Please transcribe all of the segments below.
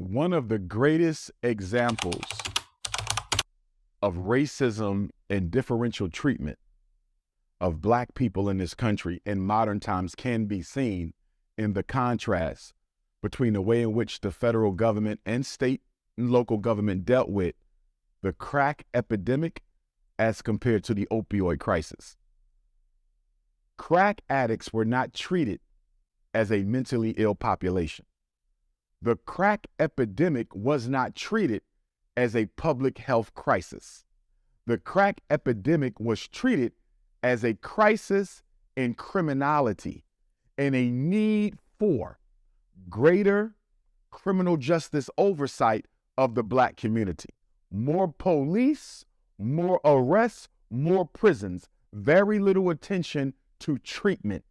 One of the greatest examples of racism and differential treatment of Black people in this country in modern times can be seen in the contrast between the way in which the federal government and state and local government dealt with the crack epidemic as compared to the opioid crisis. Crack addicts were not treated as a mentally ill population. The crack epidemic was not treated as a public health crisis. The crack epidemic was treated as a crisis in criminality and a need for greater criminal justice oversight of the Black community. More police, more arrests, more prisons, very little attention to treatment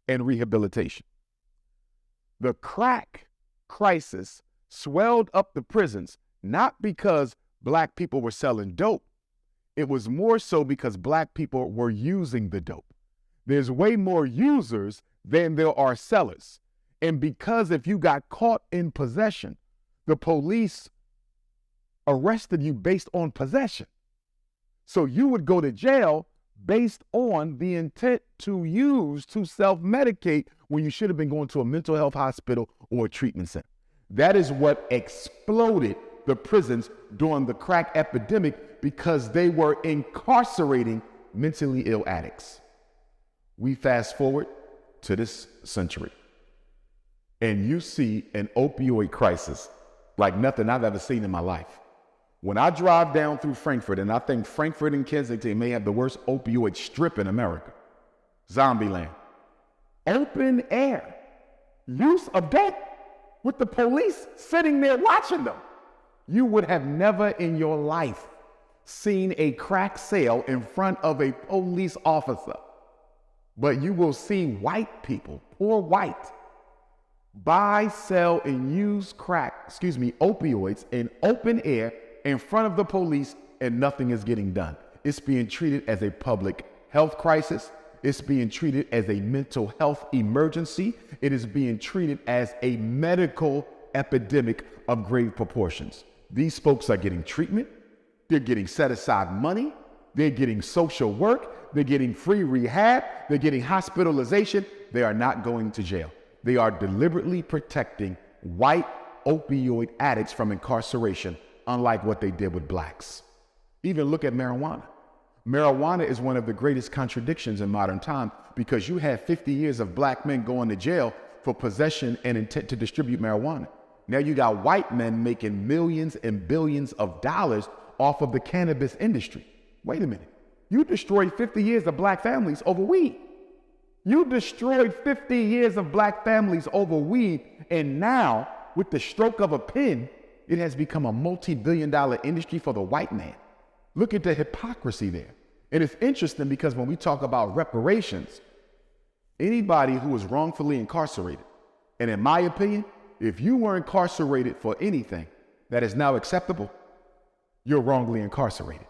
and rehabilitation. The crack crisis swelled up the prisons, not because Black people were selling dope. It was more so because Black people were using the dope. There's way more users than there are sellers. And because if you got caught in possession, the police arrested you based on possession. So you would go to jail based on the intent to use, to self-medicate, when you should have been going to a mental health hospital or a treatment center. That is what exploded the prisons during the crack epidemic, because they were incarcerating mentally ill addicts. We fast forward to this century, and you see an opioid crisis like nothing I've ever seen in my life. When I drive down through Frankfurt, and I think Frankfurt and Kensington may have the worst opioid strip in America, Zombieland, open air, use of dope with the police sitting there watching them. You would have never in your life seen a crack sale in front of a police officer, but you will see white people, poor white, buy, sell, and use opioids in open air in front of the police, and nothing is getting done. It's being treated as a public health crisis. It's being treated as a mental health emergency. It is being treated as a medical epidemic of grave proportions. These folks are getting treatment. They're getting set aside money. They're getting social work. They're getting free rehab. They're getting hospitalization. They are not going to jail. They are deliberately protecting white opioid addicts from incarceration, unlike what they did with Blacks. Even look at marijuana. Marijuana is one of the greatest contradictions in modern time, because you had 50 years of Black men going to jail for possession and intent to distribute marijuana. Now you got white men making millions and billions of dollars off of the cannabis industry. Wait a minute. You destroyed 50 years of Black families over weed. You destroyed 50 years of Black families over weed, and now, with the stroke of a pen, it has become a multi-billion-dollar industry for the white man. Look at the hypocrisy there. And it's interesting because when we talk about reparations, anybody who was wrongfully incarcerated, and in my opinion, if you were incarcerated for anything that is now acceptable, you're wrongly incarcerated.